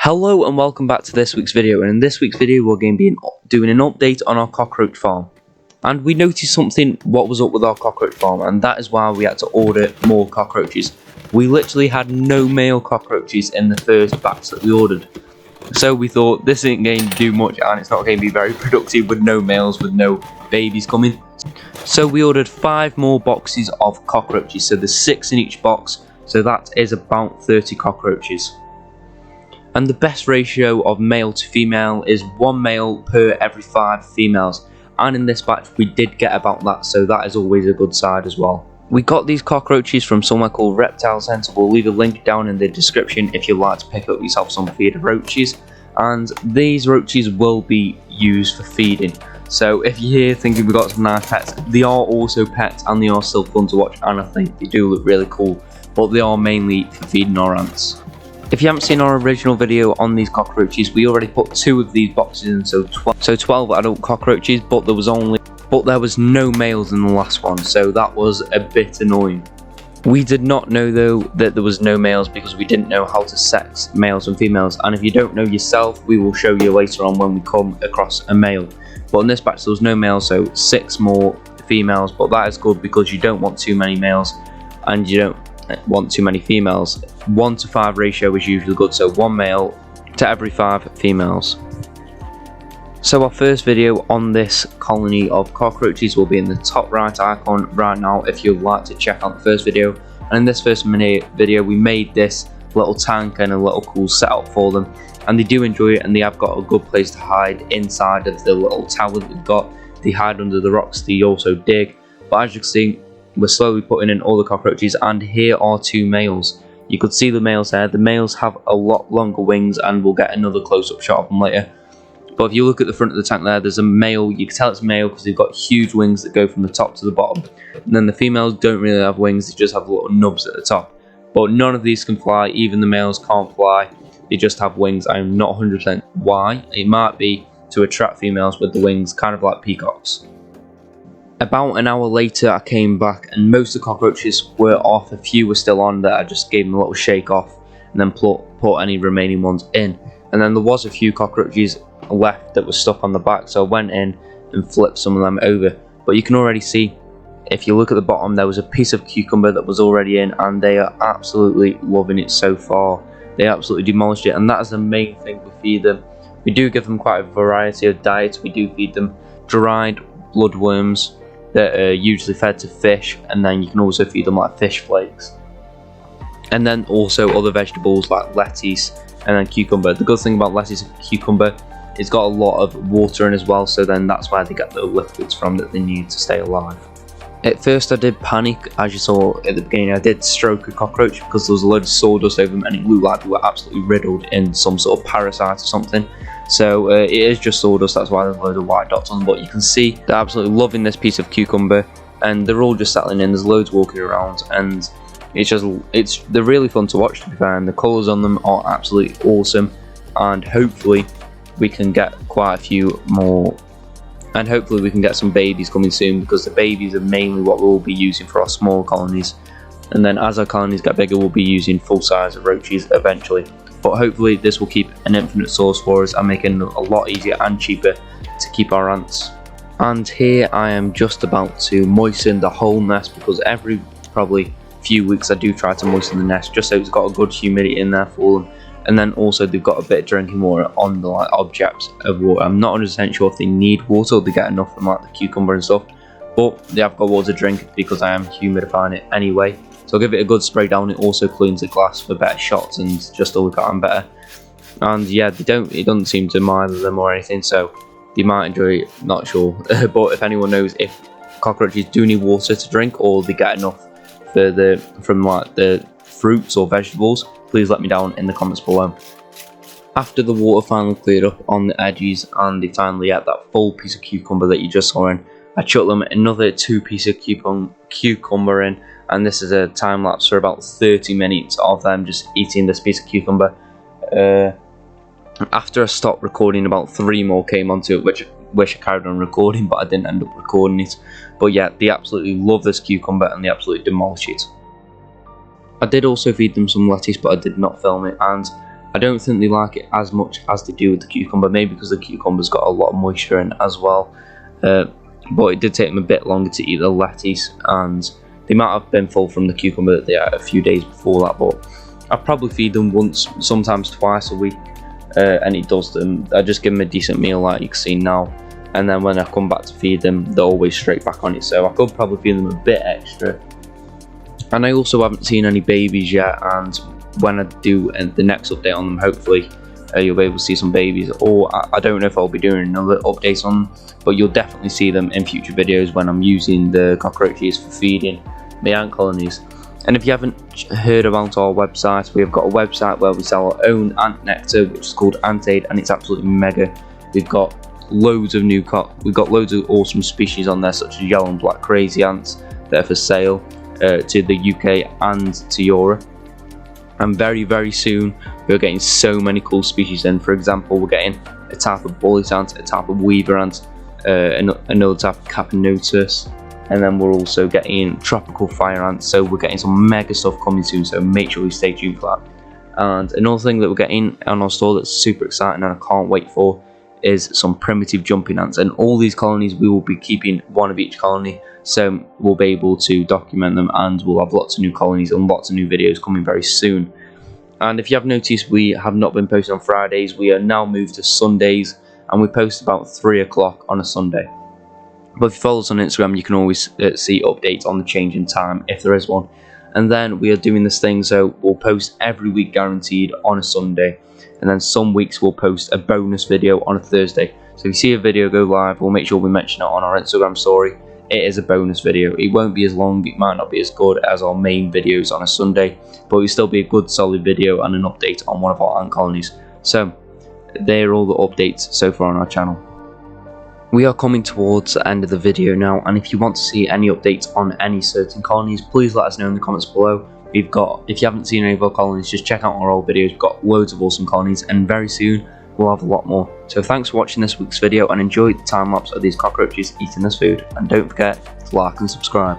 Hello and welcome back to this week's video, and in this week's video we're going to be doing an update on our cockroach farm. And we noticed something what was up with our cockroach farm, and that is why we had to order more cockroaches. We literally had no male cockroaches in the first batch that we ordered. So we thought this ain't going to do much and it's not going to be very productive with no males, with no babies coming. So we ordered 5 more boxes of cockroaches, so there's 6 in each box, so that is about 30 cockroaches. And the best ratio of male to female is 1 male per every 5 females, and in this batch we did get about that, so that is always a good side as well. We got these cockroaches from somewhere called Reptile Centre. We'll leave a link down in the description if you'd like to pick up yourself some feeder roaches, and these roaches will be used for feeding. So if you're here thinking we got some nice pets, they are also pets and they are still fun to watch, and I think they do look really cool, but they are mainly for feeding our ants. If you haven't seen our original video on these cockroaches, we already put 2 of these boxes in, so 12 adult cockroaches, but there was no males in the last one, so that was a bit annoying. We did not know though that there was no males because we didn't know how to sex males and females, and if you don't know yourself, we will show you later on when we come across a male. But in this batch there was no males, so 6 more females, but that is good because you don't want too many males and you don't want too many females. 1:5 ratio is usually good, so 1 male to every 5 females. So our first video on this colony of cockroaches will be in the top right icon right now if you'd like to check out the first video. And in this first video we made this little tank and a little cool setup for them, and they do enjoy it, and they have got a good place to hide inside of the little tower that we've got. They hide under the rocks, they also dig, but as you can see we're slowly putting in all the cockroaches, and here are 2 males. You could see the males there. The males have a lot longer wings, and we'll get another close-up shot of them later. But if you look at the front of the tank there's a male. You can tell it's a male because they've got huge wings that go from the top to the bottom. And then the females don't really have wings, they just have little nubs at the top. But none of these can fly, even the males can't fly. They just have wings. I'm not 100% why. It might be to attract females with the wings, kind of like peacocks. About an hour later I came back and most of the cockroaches were off. A few were still on that I just gave them a little shake off and then put any remaining ones in. And then there was a few cockroaches left that were stuck on the back, so I went in and flipped some of them over. But you can already see, if you look at the bottom, there was a piece of cucumber that was already in, and they are absolutely loving it so far. They absolutely demolished it, and that is the main thing we feed them. We do give them quite a variety of diets. We do feed them dried bloodworms that are usually fed to fish, and then you can also feed them like fish flakes, and then also other vegetables like lettuce and then cucumber. The good thing about lettuce and cucumber, it's got a lot of water in as well, so then that's where they get the liquids from that they need to stay alive. At first I did panic, as you saw at the beginning. I did stroke a cockroach because there was a load of sawdust over them and it looked like they were absolutely riddled in some sort of parasite or something. So it is just sawdust, that's why there's a load of white dots on them. But you can see they're absolutely loving this piece of cucumber, and they're all just settling in. There's loads walking around, and they're really fun to watch, to be fair, and the colours on them are absolutely awesome. And hopefully we can get quite a few more, and hopefully we can get some babies coming soon, because the babies are mainly what we'll be using for our small colonies, and then as our colonies get bigger we'll be using full size roaches eventually. But hopefully this will keep an infinite source for us and make it a lot easier and cheaper to keep our ants. And here I am just about to moisten the whole nest, because every probably few weeks I do try to moisten the nest just so it's got a good humidity in there for them. And then also they've got a bit of drinking water on the objects of water. I'm not 100% sure if they need water or they get enough from like the cucumber and stuff, but they have got water to drink because I am humidifying it anyway. So I'll give it a good spray down. It also cleans the glass for better shots and just to look at them better. And yeah, it doesn't seem to mind them or anything, so they might enjoy it, not sure. But if anyone knows if cockroaches do need water to drink or they get enough from like the fruits or vegetables, please let me down in the comments below. After the water finally cleared up on the edges and they finally had that full piece of cucumber that you just saw in, I chucked them another 2 pieces of cucumber in, and this is a time lapse for about 30 minutes of them just eating this piece of cucumber. After I stopped recording, about 3 more came onto it, which wish I carried on recording, but I didn't end up recording it. But yeah, they absolutely love this cucumber and they absolutely demolish it. I did also feed them some lettuce, but I did not film it, and I don't think they like it as much as they do with the cucumber, maybe because the cucumber's got a lot of moisture in as well. But it did take them a bit longer to eat the lettuce, and they might have been full from the cucumber that they had a few days before that. But I probably feed them once, sometimes twice a week, and it does them. I just give them a decent meal like you can see now, and then when I come back to feed them, they're always straight back on it. So I could probably feed them a bit extra. And I also haven't seen any babies yet, and when I do the next update on them, hopefully you'll be able to see some babies, or I don't know if I'll be doing another update on them, but you'll definitely see them in future videos when I'm using the cockroaches for feeding the ant colonies. And if you haven't heard about our website, we have got a website where we sell our own ant nectar, which is called Antaid, and it's absolutely mega. We've got loads of we've got loads of awesome species on there, such as yellow and black crazy ants that are for sale to the UK and to Europe. And very, very soon we're getting so many cool species in. For example, we're getting a type of bullet ant, a type of weaver ant, another type of Capanotus, and then we're also getting tropical fire ants. So we're getting some mega stuff coming soon, so make sure you stay tuned for that. And another thing that we're getting on our store that's super exciting and I can't wait for is some primitive jumping ants. And all these colonies, we will be keeping one of each colony, so we'll be able to document them, and we'll have lots of new colonies and lots of new videos coming very soon. And if you have noticed, we have not been posting on Fridays. We are now moved to Sundays, and we post about 3 o'clock on a Sunday. But if you follow us on Instagram, you can always see updates on the change in time if there is one. And then we are doing this thing, so we'll post every week guaranteed on a Sunday, and then some weeks we'll post a bonus video on a Thursday. So if you see a video go live, we'll make sure we mention it on our Instagram story. It is a bonus video. It won't be as long, it might not be as good as our main videos on a Sunday, but it'll still be a good solid video and an update on one of our ant colonies. So they're all the updates so far on our channel. We are coming towards the end of the video now, and if you want to see any updates on any certain colonies, please let us know in the comments below. We've got, if you haven't seen any of our colonies, just check out our old videos. We've got loads of awesome colonies, and very soon we'll have a lot more. So thanks for watching this week's video, and enjoy the time lapse of these cockroaches eating this food, and don't forget to like and subscribe.